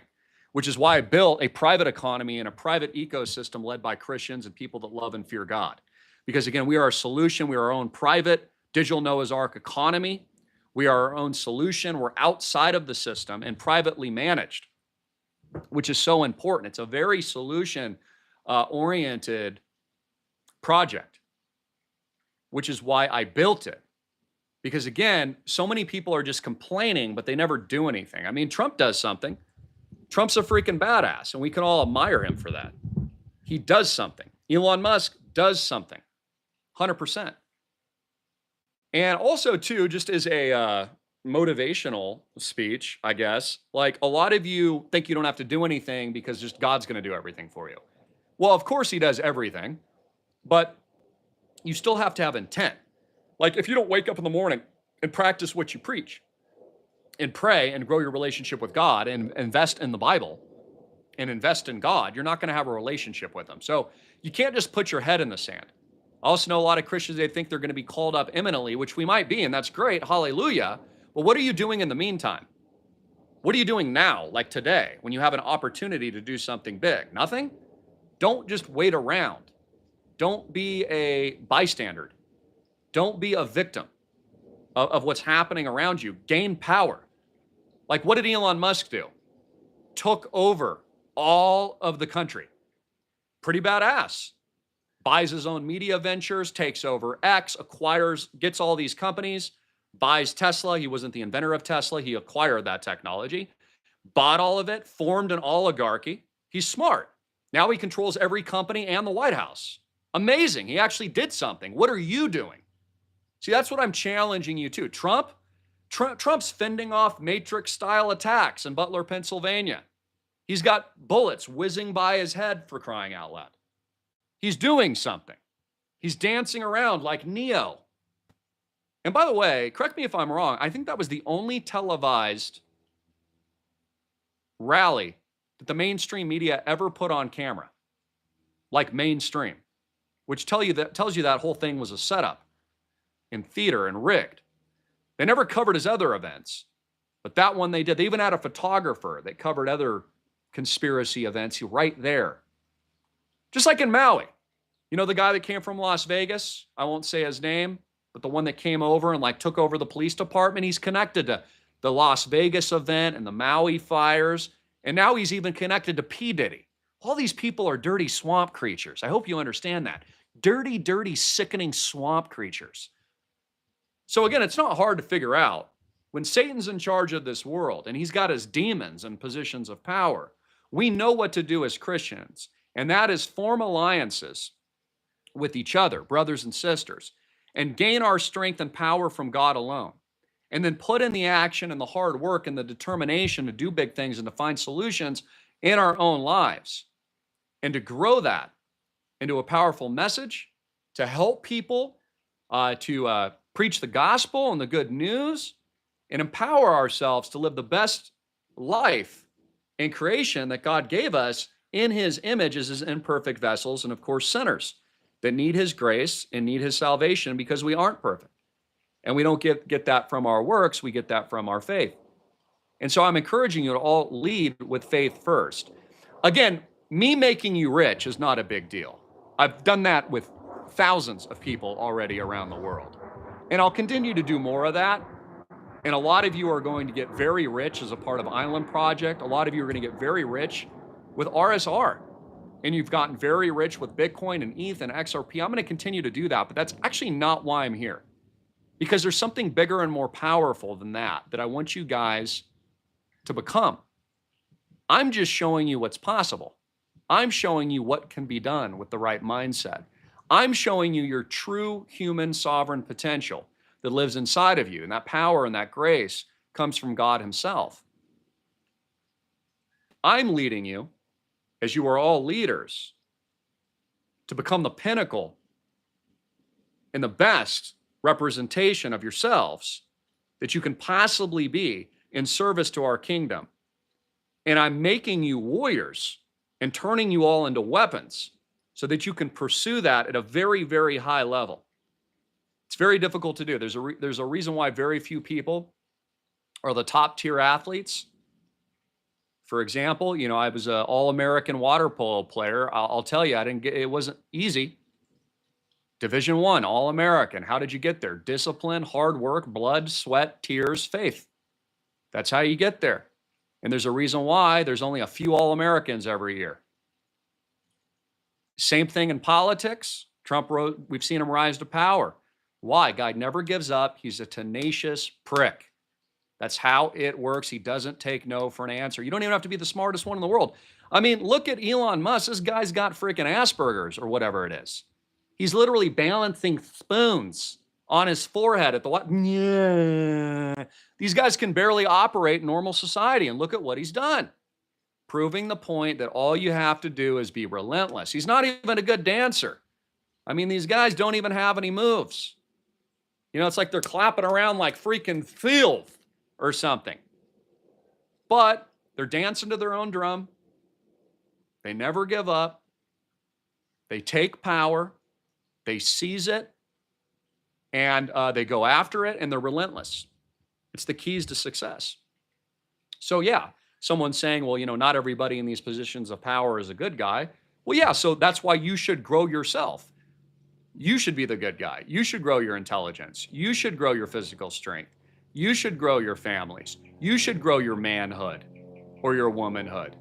which is why I built a private economy and a private ecosystem led by Christians and people that love and fear God. Because again, we are a solution. We are our own private digital Noah's Ark economy. We are our own solution. We're outside of the system and privately managed, which is so important. It's a very solution-oriented project, which is why I built it. Because again, so many people are just complaining, but they never do anything. I mean, Trump does something. Trump's a freaking badass, and we can all admire him for that. He does something. Elon Musk does something, 100%. And also, too, just as a motivational speech, I guess, like a lot of you think you don't have to do anything because just God's going to do everything for you. Well, of course he does everything, but you still have to have intent. Like if you don't wake up in the morning and practice what you preach and pray and grow your relationship with God and invest in the Bible and invest in God, you're not going to have a relationship with him. So you can't just put your head in the sand. I also know a lot of Christians, they think they're going to be called up imminently, which we might be, and that's great. Hallelujah. But what are you doing in the meantime? What are you doing now, like today, when you have an opportunity to do something big? Nothing? Don't just wait around. Don't be a bystander. Don't be a victim of what's happening around you. Gain power. Like what did Elon Musk do? Took over all of the country. Pretty badass. Buys his own media ventures, takes over X, acquires, gets all these companies, buys Tesla. He wasn't the inventor of Tesla. He acquired that technology, bought all of it, formed an oligarchy. He's smart. Now he controls every company and the White House. Amazing. He actually did something. What are you doing? See, that's what I'm challenging you to. Trump's fending off Matrix-style attacks in Butler, Pennsylvania. He's got bullets whizzing by his head for crying out loud. He's doing something. He's dancing around like Neo. And by the way, correct me if I'm wrong, I think that was the only televised rally that the mainstream media ever put on camera, like mainstream, which tells you that whole thing was a setup in theater and rigged. They never covered his other events, but that one they did. They even had a photographer that covered other conspiracy events right there. Just like in Maui. You know the guy that came from Las Vegas? I won't say his name, but the one that came over and like took over the police department. He's connected to the Las Vegas event and the Maui fires. And now he's even connected to P. Diddy. All these people are dirty swamp creatures. I hope you understand that. Dirty, dirty, sickening swamp creatures. So again, it's not hard to figure out. When Satan's in charge of this world and he's got his demons in positions of power, we know what to do as Christians. And that is form alliances with each other, brothers and sisters, and gain our strength and power from God alone. And then put in the action and the hard work and the determination to do big things and to find solutions in our own lives. And to grow that into a powerful message, to help people, to preach the gospel and the good news, and empower ourselves to live the best life in creation that God gave us in his image as his imperfect vessels, and of course sinners that need his grace and need his salvation because we aren't perfect. And we don't get that from our works, we get that from our faith. And so I'm encouraging you to all lead with faith first. Again, me making you rich is not a big deal. I've done that with thousands of people already around the world. And I'll continue to do more of that. And a lot of you are going to get very rich as a part of Island Project. A lot of you are going to get very rich with RSR. And you've gotten very rich with Bitcoin and ETH and XRP. I'm going to continue to do that, but that's actually not why I'm here. Because there's something bigger and more powerful than that I want you guys to become. I'm just showing you what's possible. I'm showing you what can be done with the right mindset. I'm showing you your true human sovereign potential that lives inside of you. And that power and that grace comes from God himself. I'm leading you, as you are all leaders, to become the pinnacle and the best representation of yourselves that you can possibly be in service to our kingdom. And I'm making you warriors and turning you all into weapons so that you can pursue that at a very, very high level. It's very difficult to do. There's a reason why very few people are the top tier athletes. For example, I was an all-American water polo player. I'll tell you, it wasn't easy. Division I, all-American. How did you get there? Discipline, hard work, blood, sweat, tears, faith. That's how you get there. And there's a reason why there's only a few all-Americans every year. Same thing in politics. We've seen him rise to power. Why? Guy never gives up. He's a tenacious prick. That's how it works. He doesn't take no for an answer. You don't even have to be the smartest one in the world. I mean, look at Elon Musk. This guy's got freaking Asperger's or whatever it is. He's literally balancing spoons on his forehead at the what? Yeah. These guys can barely operate in normal society, and look at what he's done. Proving the point that all you have to do is be relentless. He's not even a good dancer. I mean, these guys don't even have any moves. It's like they're clapping around like freaking filth or something. But they're dancing to their own drum. They never give up. They take power. They seize it. And they go after it, and they're relentless. It's the keys to success. So yeah, someone's saying, well, not everybody in these positions of power is a good guy. Well, yeah, so that's why you should grow yourself. You should be the good guy. You should grow your intelligence. You should grow your physical strength. You should grow your families. You should grow your manhood or your womanhood.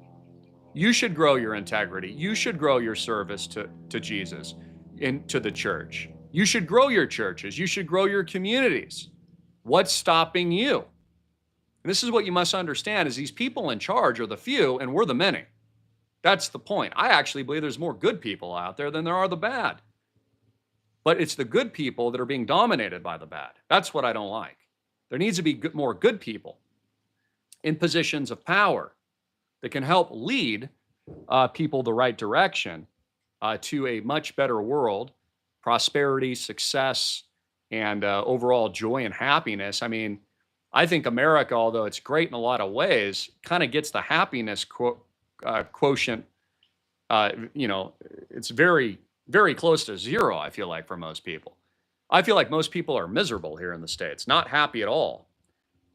You should grow your integrity. You should grow your service to Jesus and to the church. You should grow your churches. You should grow your communities. What's stopping you? And this is what you must understand is these people in charge are the few and we're the many. That's the point. I actually believe there's more good people out there than there are the bad. But it's the good people that are being dominated by the bad. That's what I don't like. There needs to be more good people in positions of power that can help lead people the right direction to a much better world, prosperity, success, and overall joy and happiness. I mean, I think America, although it's great in a lot of ways, kind of gets the happiness quotient. It's very, very close to zero, I feel like, for most people. I feel like most people are miserable here in the States, not happy at all.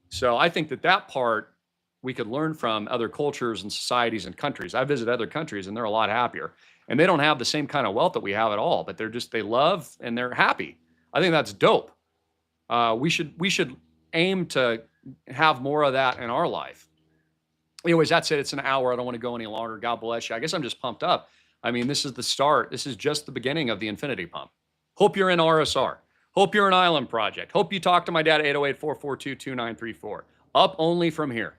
So I think that part we could learn from other cultures and societies and countries. I visit other countries and they're a lot happier. And they don't have the same kind of wealth that we have at all, but they love and they're happy. I think that's dope. We should aim to have more of that in our life. Anyways, that's it. It's an hour. I don't want to go any longer. God bless you. I guess I'm just pumped up. I mean, this is the start. This is just the beginning of the infinity pump. Hope you're in RSR. Hope you're in Island Project. Hope you talk to my dad at 808-442-2934. Up only from here.